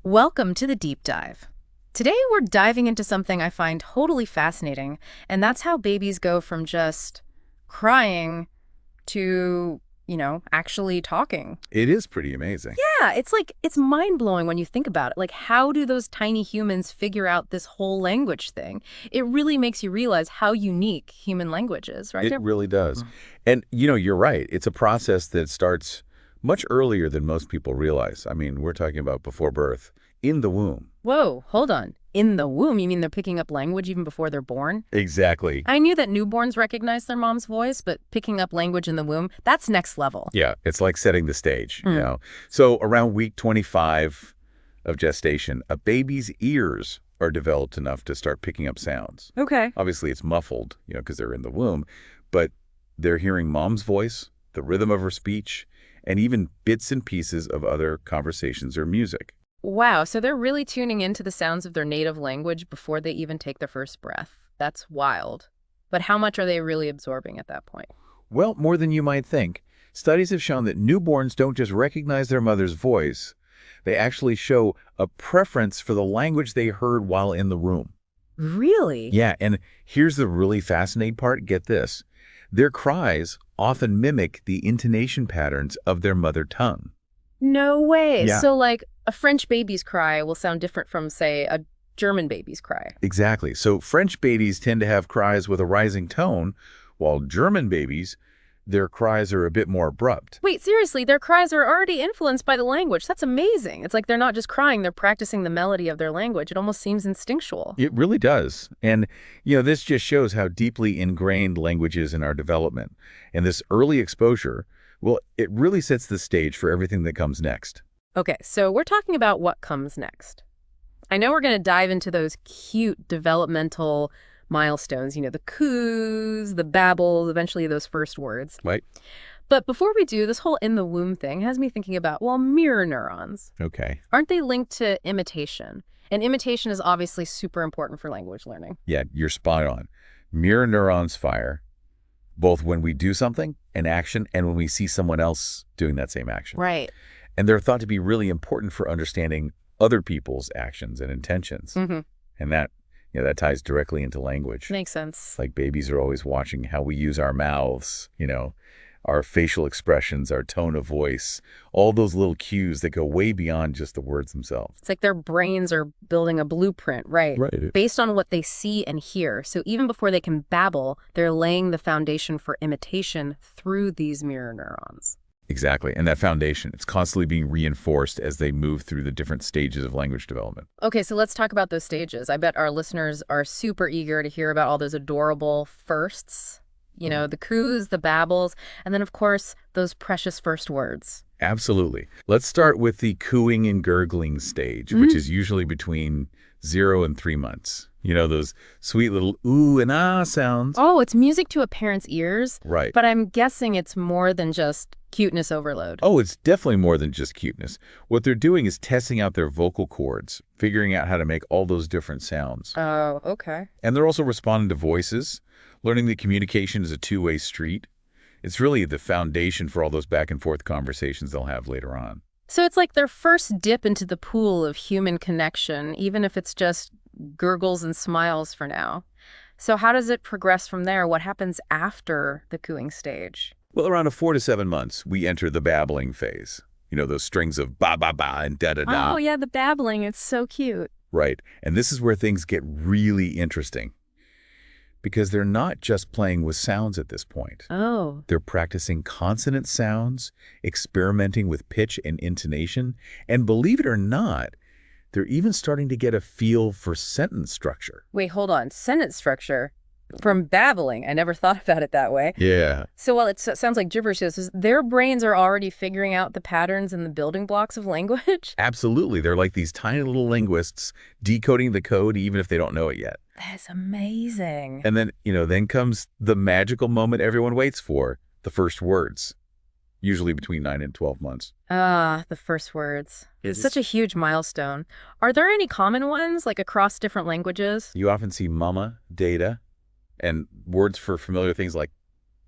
Welcome to the deep dive. Today we're diving into something I find totally fascinating, and that's how babies go from just crying to, actually talking. It is pretty amazing. Yeah, it's mind-blowing when you think about it. Like, how do those tiny humans figure out this whole language thing? It really makes you realize how unique human language is, right? It really does. And, you're right. It's a process that starts much earlier than most people realize. I mean, we're talking about before birth, in the womb. Whoa, hold on. In the womb, you mean they're picking up language even before they're born? Exactly. I knew that newborns recognize their mom's voice, but picking up language in the womb, that's next level. Yeah, it's like setting the stage. So around week 25 of gestation, a baby's ears are developed enough to start picking up sounds. Okay. Obviously, it's muffled, because they're in the womb, but they're hearing mom's voice, the rhythm of her speech, and even bits and pieces of other conversations or music. Wow, so they're really tuning into the sounds of their native language before they even take their first breath. That's wild. But how much are they really absorbing at that point? Well, more than you might think. Studies have shown that newborns don't just recognize their mother's voice. They actually show a preference for the language they heard while in the room. Really? Yeah, and here's the really fascinating part. Get this. Their cries often mimic the intonation patterns of their mother tongue. No way. Yeah. So, like, a French baby's cry will sound different from, say, a German baby's cry. Exactly. So French babies tend to have cries with a rising tone, while German babies, their cries are a bit more abrupt. Wait, seriously, their cries are already influenced by the language. That's amazing. It's like they're not just crying, they're practicing the melody of their language. It almost seems instinctual. It really does. And, this just shows how deeply ingrained language is in our development. And this early exposure, well, it really sets the stage for everything that comes next. Okay, so we're talking about what comes next. I know we're going to dive into those cute developmental milestones, the coos, the babbles, eventually those first words. Right? But before we do, this whole in the womb thing has me thinking about, well, mirror neurons. Okay. Aren't they linked to imitation? And imitation is obviously super important for language learning. Yeah, you're spot on. Mirror neurons fire both when we do something, an action, and when we see someone else doing that same action. Right. And they're thought to be really important for understanding other people's actions and intentions. Mm-hmm. And that ties directly into language. Makes sense. Like babies are always watching how we use our mouths, our facial expressions, our tone of voice, all those little cues that go way beyond just the words themselves. It's like their brains are building a blueprint, right? Right. Based on what they see and hear. So even before they can babble, they're laying the foundation for imitation through these mirror neurons. Exactly. And that foundation, it's constantly being reinforced as they move through the different stages of language development. Okay, so let's talk about those stages. I bet our listeners are super eager to hear about all those adorable firsts. The coos, the babbles, and then, of course, those precious first words. Absolutely. Let's start with the cooing and gurgling stage, which is usually between 0 and 3 months. Those sweet little ooh and ah sounds. Oh, it's music to a parent's ears. Right. But I'm guessing it's more than just cuteness overload. Oh, it's definitely more than just cuteness. What they're doing is testing out their vocal cords, figuring out how to make all those different sounds. Oh, okay. And they're also responding to voices, learning that communication is a two-way street. It's really the foundation for all those back and forth conversations they'll have later on. So it's like their first dip into the pool of human connection, even if it's just gurgles and smiles for now. So how does it progress from there? What happens after the cooing stage? Well, around 4 to 7 months, we enter the babbling phase. Those strings of ba ba ba and da da da. Oh, yeah, the babbling. It's so cute. Right. And this is where things get really interesting. Because they're not just playing with sounds at this point. Oh. They're practicing consonant sounds, experimenting with pitch and intonation, and believe it or not, they're even starting to get a feel for sentence structure. Wait, hold on. Sentence structure? From babbling. I never thought about it that way. Yeah. So while it sounds like gibberish, their brains are already figuring out the patterns and the building blocks of language? Absolutely. They're like these tiny little linguists decoding the code even if they don't know it yet. That's amazing. And then, then comes the magical moment everyone waits for, the first words, usually between 9 and 12 months. Ah, the first words. It's such a huge milestone. Are there any common ones, like across different languages? You often see mama, data, and words for familiar things like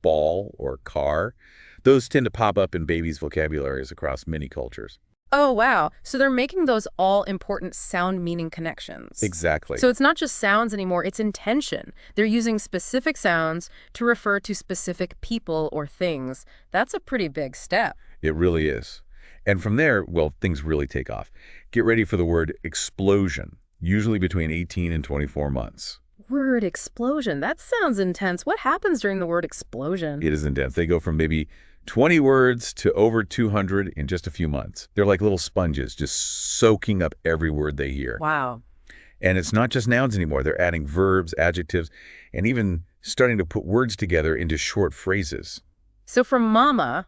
ball or car. Those tend to pop up in babies' vocabularies across many cultures. Oh, wow. So they're making those all important sound meaning connections. Exactly. So it's not just sounds anymore, it's intention. They're using specific sounds to refer to specific people or things. That's a pretty big step. It really is. And from there, well, things really take off. Get ready for the word explosion, usually between 18 and 24 months. Word explosion. That sounds intense. What happens during the word explosion? It is intense. They go from maybe 20 words to over 200 in just a few months. They're like little sponges, just soaking up every word they hear. Wow. And it's not just nouns anymore. They're adding verbs, adjectives, and even starting to put words together into short phrases. So from mama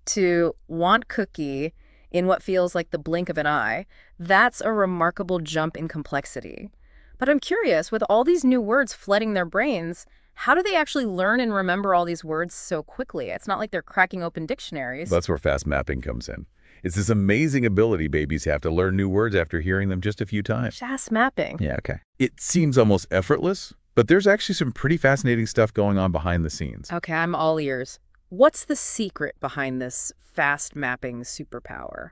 to want cookie in what feels like the blink of an eye, that's a remarkable jump in complexity. But I'm curious, with all these new words flooding their brains, how do they actually learn and remember all these words so quickly? It's not like they're cracking open dictionaries. That's where fast mapping comes in. It's this amazing ability babies have to learn new words after hearing them just a few times. Fast mapping. Yeah, okay. It seems almost effortless, but there's actually some pretty fascinating stuff going on behind the scenes. Okay, I'm all ears. What's the secret behind this fast mapping superpower?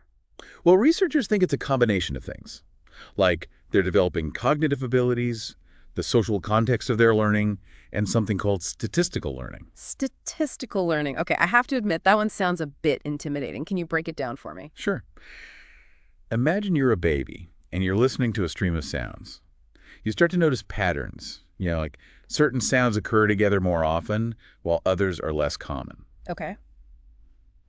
Well, researchers think it's a combination of things. Like they're developing cognitive abilities, the social context of their learning, and something called statistical learning. Statistical learning. Okay, I have to admit, that one sounds a bit intimidating. Can you break it down for me? Sure. Imagine you're a baby and you're listening to a stream of sounds. You start to notice patterns, like certain sounds occur together more often while others are less common. Okay.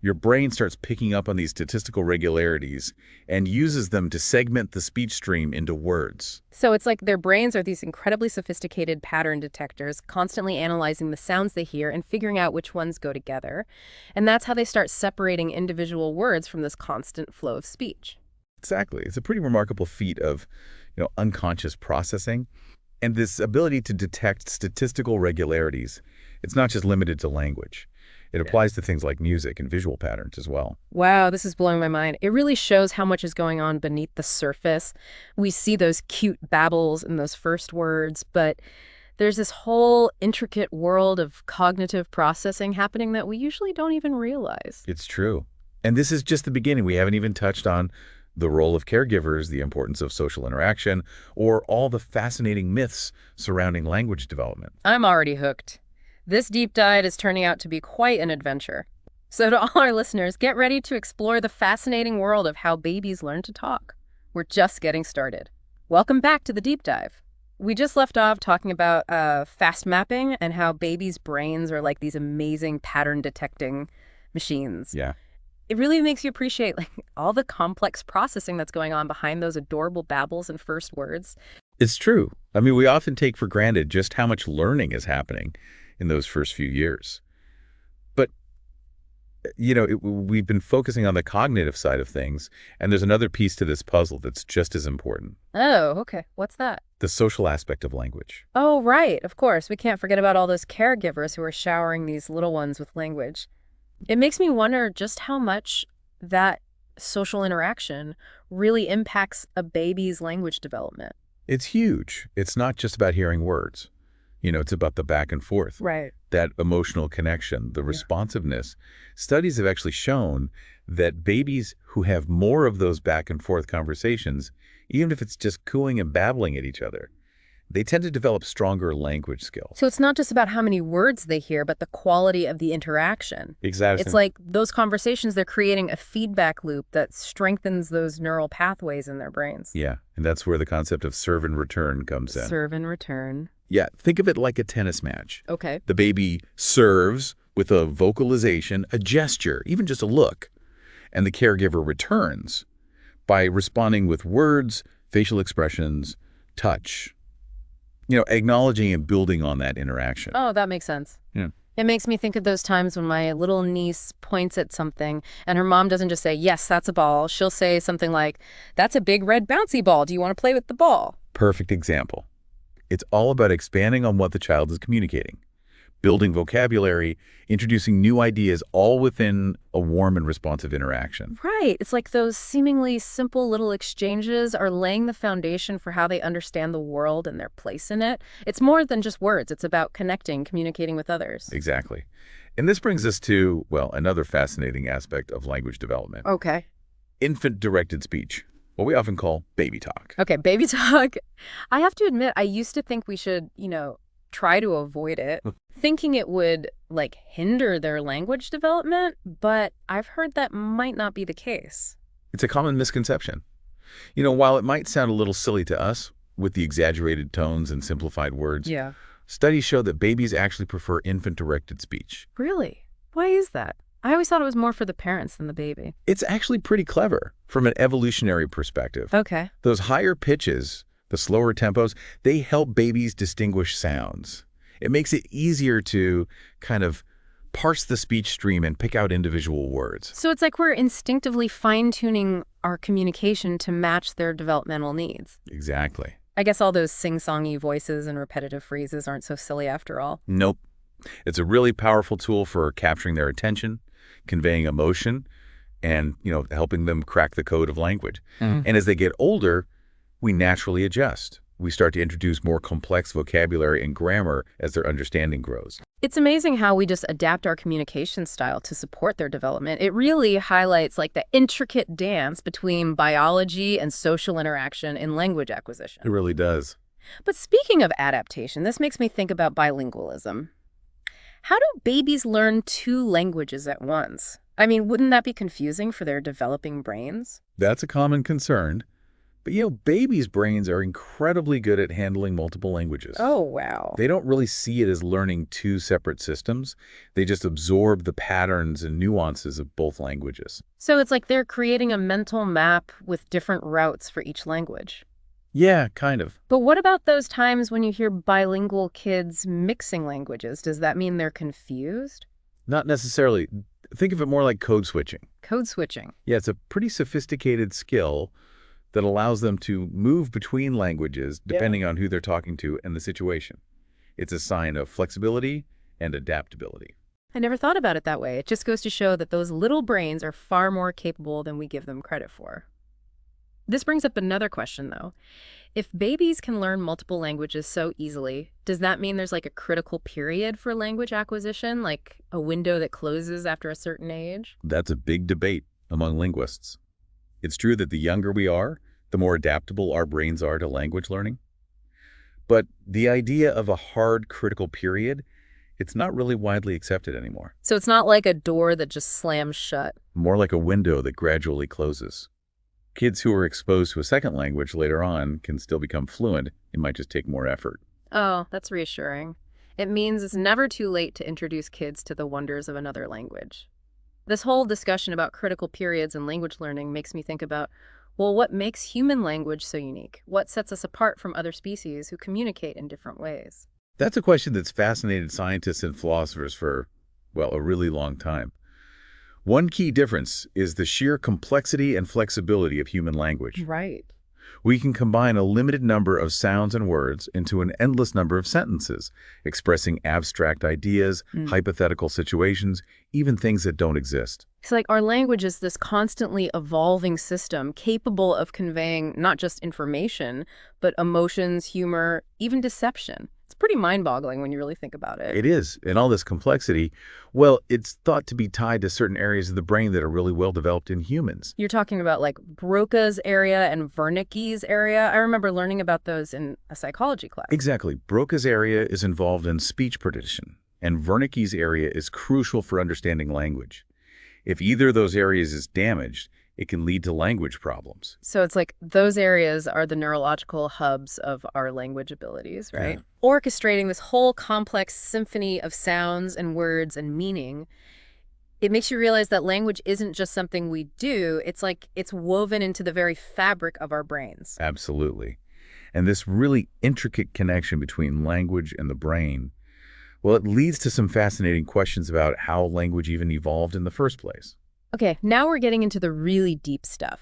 Your brain starts picking up on these statistical regularities and uses them to segment the speech stream into words. So it's like their brains are these incredibly sophisticated pattern detectors, constantly analyzing the sounds they hear and figuring out which ones go together. And that's how they start separating individual words from this constant flow of speech. Exactly. It's a pretty remarkable feat of, unconscious processing. And this ability to detect statistical regularities, it's not just limited to language. It applies to things like music and visual patterns as well. Wow, this is blowing my mind. It really shows how much is going on beneath the surface. We see those cute babbles in those first words, but there's this whole intricate world of cognitive processing happening that we usually don't even realize. It's true. And this is just the beginning. We haven't even touched on the role of caregivers, the importance of social interaction, or all the fascinating myths surrounding language development. I'm already hooked. This deep dive is turning out to be quite an adventure. So to all our listeners, get ready to explore the fascinating world of how babies learn to talk. We're just getting started. Welcome back to the deep dive. We just left off talking about fast mapping and how babies' brains are like these amazing pattern detecting machines. Yeah. It really makes you appreciate all the complex processing that's going on behind those adorable babbles and first words. It's true. I mean, we often take for granted just how much learning is happening in those first few years. But, we've been focusing on the cognitive side of things, and there's another piece to this puzzle that's just as important. Oh, okay. What's that? The social aspect of language. Oh, right. Of course. We can't forget about all those caregivers who are showering these little ones with language. It makes me wonder just how much that social interaction really impacts a baby's language development. It's huge. It's not just about hearing words. It's about the back and forth. Right. That emotional connection, the responsiveness. Studies have actually shown that babies who have more of those back and forth conversations, even if it's just cooing and babbling at each other, they tend to develop stronger language skills. So it's not just about how many words they hear, but the quality of the interaction. Exactly. It's like those conversations, they're creating a feedback loop that strengthens those neural pathways in their brains. Yeah, and that's where the concept of serve and return comes in. Serve and return. Yeah, think of it like a tennis match. Okay. The baby serves with a vocalization, a gesture, even just a look. And the caregiver returns by responding with words, facial expressions, touch. Acknowledging and building on that interaction. Oh, that makes sense. Yeah. It makes me think of those times when my little niece points at something and her mom doesn't just say, yes, that's a ball. She'll say something like, that's a big red bouncy ball. Do you want to play with the ball? Perfect example. It's all about expanding on what the child is communicating, building vocabulary, introducing new ideas, all within a warm and responsive interaction. Right. It's like those seemingly simple little exchanges are laying the foundation for how they understand the world and their place in it. It's more than just words. It's about connecting, communicating with others. Exactly. And this brings us to, well, another fascinating aspect of language development. Okay. infant-directed speech, what we often call baby talk. Okay, baby talk. I have to admit, I used to think we should, try to avoid it, thinking it would, hinder their language development, but I've heard that might not be the case. It's a common misconception. While it might sound a little silly to us, with the exaggerated tones and simplified words, Yeah. studies show that babies actually prefer infant-directed speech. Really? Why is that? I always thought it was more for the parents than the baby. It's actually pretty clever from an evolutionary perspective. Okay. Those higher pitches, the slower tempos, they help babies distinguish sounds. It makes it easier to kind of parse the speech stream and pick out individual words. So it's like we're instinctively fine-tuning our communication to match their developmental needs. Exactly. I guess all those sing-songy voices and repetitive phrases aren't so silly after all. Nope. It's a really powerful tool for capturing their attention, conveying emotion, and, helping them crack the code of language. And as they get older, we naturally adjust. We start to introduce more complex vocabulary and grammar as their understanding grows. It's amazing how we just adapt our communication style to support their development. It really highlights the intricate dance between biology and social interaction in language acquisition. It really does. But speaking of adaptation, this makes me think about bilingualism. How do babies learn two languages at once? I mean, wouldn't that be confusing for their developing brains? That's a common concern. But, babies' brains are incredibly good at handling multiple languages. Oh, wow. They don't really see it as learning two separate systems. They just absorb the patterns and nuances of both languages. So it's like they're creating a mental map with different routes for each language. Yeah, kind of. But what about those times when you hear bilingual kids mixing languages? Does that mean they're confused? Not necessarily. Think of it more like code switching. Code switching. Yeah, it's a pretty sophisticated skill that allows them to move between languages depending on who they're talking to and the situation. It's a sign of flexibility and adaptability. I never thought about it that way. It just goes to show that those little brains are far more capable than we give them credit for. This brings up another question, though. If babies can learn multiple languages so easily, does that mean there's a critical period for language acquisition, like a window that closes after a certain age? That's a big debate among linguists. It's true that the younger we are, the more adaptable our brains are to language learning. But the idea of a hard critical period, it's not really widely accepted anymore. So it's not like a door that just slams shut. More like a window that gradually closes. Kids who are exposed to a second language later on can still become fluent. It might just take more effort. Oh, that's reassuring. It means it's never too late to introduce kids to the wonders of another language. This whole discussion about critical periods in language learning makes me think about, well, what makes human language so unique? What sets us apart from other species who communicate in different ways? That's a question that's fascinated scientists and philosophers for, a really long time. One key difference is the sheer complexity and flexibility of human language. Right. We can combine a limited number of sounds and words into an endless number of sentences, expressing abstract ideas, hypothetical situations, even things that don't exist. It's like our language is this constantly evolving system capable of conveying not just information, but emotions, humor, even deception. It's pretty mind-boggling when you really think about it. It is. And all this complexity, it's thought to be tied to certain areas of the brain that are really well developed in humans. You're talking about Broca's area and Wernicke's area. I remember learning about those in a psychology class. Exactly. Broca's area is involved in speech prediction, and Wernicke's area is crucial for understanding language. If either of those areas is damaged, it can lead to language problems. So it's like those areas are the neurological hubs of our language abilities, right? Yeah. Orchestrating this whole complex symphony of sounds and words and meaning, it makes you realize that language isn't just something we do. It's it's woven into the very fabric of our brains. Absolutely. And this really intricate connection between language and the brain, it leads to some fascinating questions about how language even evolved in the first place. Okay, now we're getting into the really deep stuff.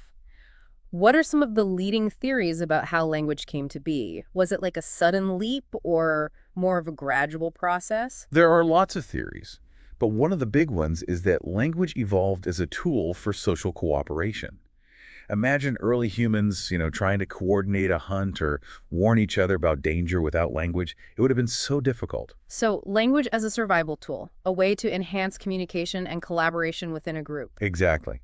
What are some of the leading theories about how language came to be? Was it a sudden leap or more of a gradual process? There are lots of theories, but one of the big ones is that language evolved as a tool for social cooperation. Imagine early humans, trying to coordinate a hunt or warn each other about danger without language. It would have been so difficult. So language as a survival tool, a way to enhance communication and collaboration within a group. Exactly.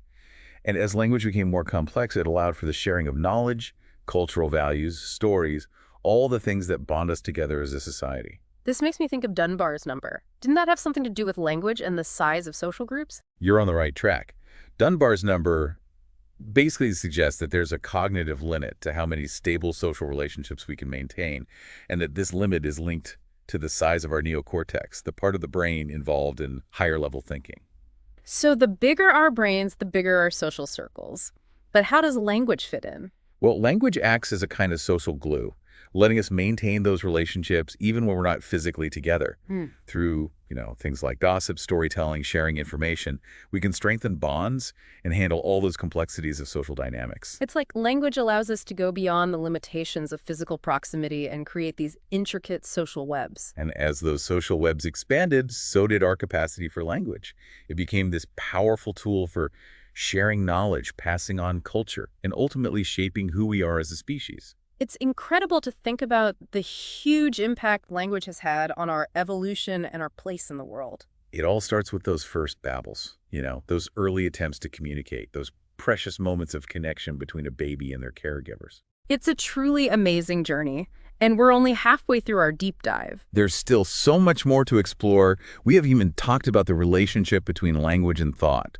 And as language became more complex, it allowed for the sharing of knowledge, cultural values, stories, all the things that bond us together as a society. This makes me think of Dunbar's number. Didn't that have something to do with language and the size of social groups? You're on the right track. Dunbar's number basically suggests that there's a cognitive limit to how many stable social relationships we can maintain, and that this limit is linked to the size of our neocortex, the part of the brain involved in higher-level thinking. So the bigger our brains, the bigger our social circles. But how does language fit in? Well, language acts as a kind of social glue, letting us maintain those relationships even when we're not physically together. Through, things like gossip, storytelling, sharing information, we can strengthen bonds and handle all those complexities of social dynamics. It's like language allows us to go beyond the limitations of physical proximity and create these intricate social webs. And as those social webs expanded, so did our capacity for language. It became this powerful tool for sharing knowledge, passing on culture, and ultimately shaping who we are as a species. It's incredible to think about the huge impact language has had on our evolution and our place in the world. It all starts with those first babbles, those early attempts to communicate, those precious moments of connection between a baby and their caregivers. It's a truly amazing journey, and we're only halfway through our deep dive. There's still so much more to explore. We have even talked about the relationship between language and thought,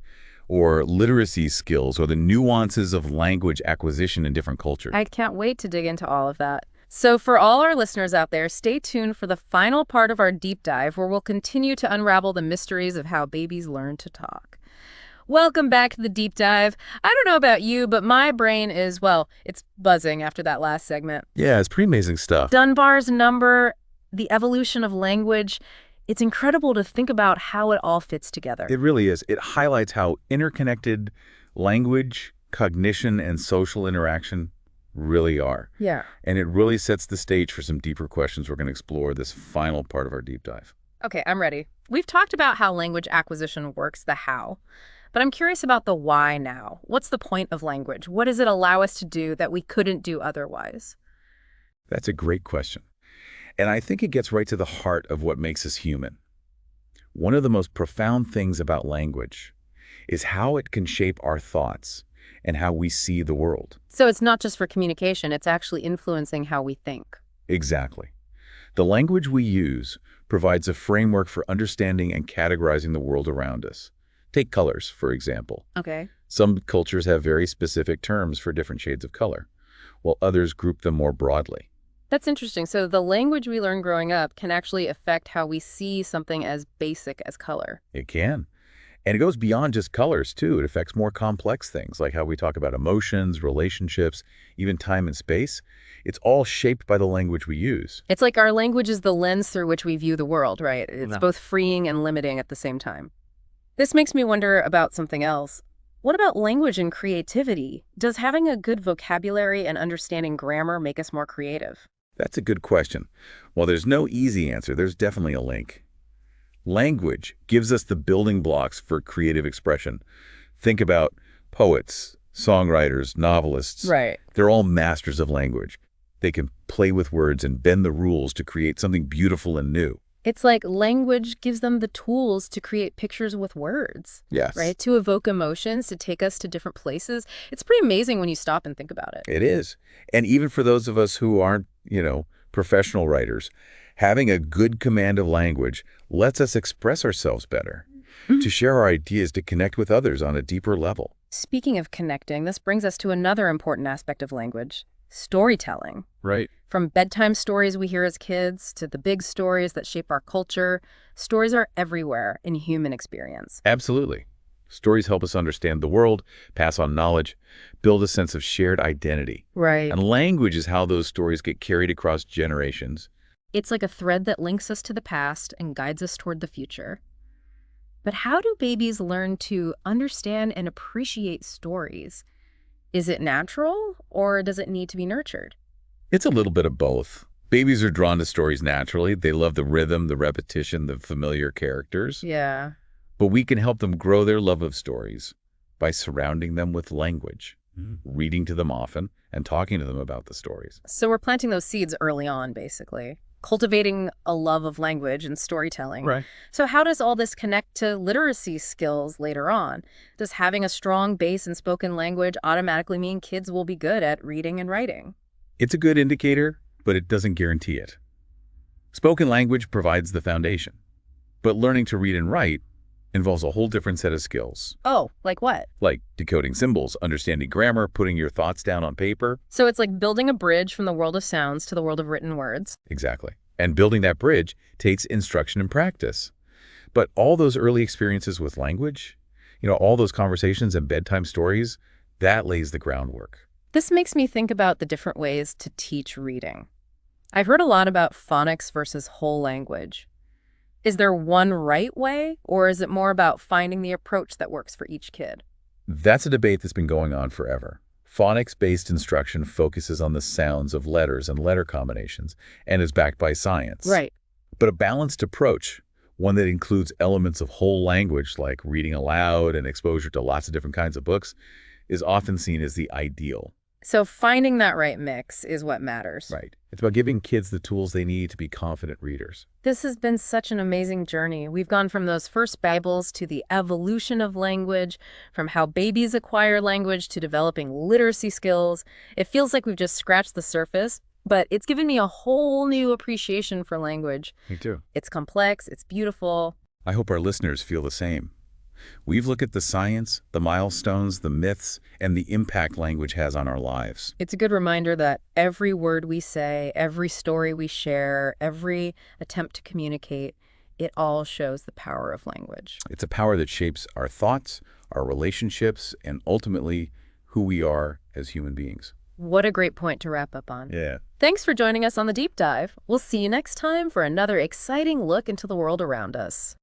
or literacy skills, or the nuances of language acquisition in different cultures. I can't wait to dig into all of that. So for all our listeners out there, stay tuned for the final part of our deep dive, where we'll continue to unravel the mysteries of how babies learn to talk. Welcome back to the deep dive. I don't know about you, but my brain is, it's buzzing after that last segment. Yeah, it's pretty amazing stuff. Dunbar's number, the evolution of language. It's incredible to think about how it all fits together. It really is. It highlights how interconnected language, cognition, and social interaction really are. Yeah. And it really sets the stage for some deeper questions we're going to explore this final part of our deep dive. Okay, I'm ready. We've talked about how language acquisition works, the how, but I'm curious about the why now. What's the point of language? What does it allow us to do that we couldn't do otherwise? That's a great question. And I think it gets right to the heart of what makes us human. One of the most profound things about language is how it can shape our thoughts and how we see the world. So it's not just for communication, it's actually influencing how we think. Exactly. The language we use provides a framework for understanding and categorizing the world around us. Take colors, for example. Okay. Some cultures have very specific terms for different shades of color, while others group them more broadly. That's interesting. So the language we learn growing up can actually affect how we see something as basic as color. It can. And it goes beyond just colors, too. It affects more complex things, like how we talk about emotions, relationships, even time and space. It's all shaped by the language we use. It's like our language is the lens through which we view the world, right? It's No. both freeing and limiting at the same time. This makes me wonder about something else. What about language and creativity? Does having a good vocabulary and understanding grammar make us more creative? That's a good question. While there's no easy answer, there's definitely a link. Language gives us the building blocks for creative expression. Think about poets, songwriters, novelists. Right. They're all masters of language. They can play with words and bend the rules to create something beautiful and new. It's like language gives them the tools to create pictures with words. Yes. Right? To evoke emotions, to take us to different places. It's pretty amazing when you stop and think about it. It is. And even for those of us who aren't, professional writers, having a good command of language lets us express ourselves better, to share our ideas, to connect with others on a deeper level. Speaking of connecting, this brings us to another important aspect of language, storytelling. Right. From bedtime stories we hear as kids to the big stories that shape our culture, stories are everywhere in human experience. Absolutely. Stories help us understand the world, pass on knowledge, build a sense of shared identity. Right. And language is how those stories get carried across generations. It's like a thread that links us to the past and guides us toward the future. But how do babies learn to understand and appreciate stories? Is it natural, or does it need to be nurtured? It's a little bit of both. Babies are drawn to stories naturally. They love the rhythm, the repetition, the familiar characters. Yeah. But we can help them grow their love of stories by surrounding them with language, reading to them often, and talking to them about the stories. So we're planting those seeds early on, basically. cultivating a love of language and storytelling. Right. So how does all this connect to literacy skills later on? Does having a strong base in spoken language automatically mean kids will be good at reading and writing? It's a good indicator, but it doesn't guarantee it. Spoken language provides the foundation, but learning to read and write involves a whole different set of skills, Oh, like what? like decoding symbols, understanding grammar, putting your thoughts down on paper. So it's like building a bridge from the world of sounds to the world of written words. Exactly. And building that bridge takes instruction and practice. But all those early experiences with language, all those conversations and bedtime stories, that lays the groundwork. This makes me think about the different ways to teach reading. I've heard a lot about phonics versus whole language. Is there one right way, or is it more about finding the approach that works for each kid? That's a debate that's been going on forever. Phonics-based instruction focuses on the sounds of letters and letter combinations and is backed by science. Right. But a balanced approach, one that includes elements of whole language like reading aloud and exposure to lots of different kinds of books, is often seen as the ideal. So finding that right mix is what matters. Right. It's about giving kids the tools they need to be confident readers. This has been such an amazing journey. We've gone from those first Bibles to the evolution of language, from how babies acquire language to developing literacy skills. It feels like we've just scratched the surface, but it's given me a whole new appreciation for language. Me too. It's complex, it's beautiful. I hope our listeners feel the same. We've looked at the science, the milestones, the myths, and the impact language has on our lives. It's a good reminder that every word we say, every story we share, every attempt to communicate, it all shows the power of language. It's a power that shapes our thoughts, our relationships, and ultimately who we are as human beings. What a great point to wrap up on. Yeah. Thanks for joining us on The Deep Dive. We'll see you next time for another exciting look into the world around us.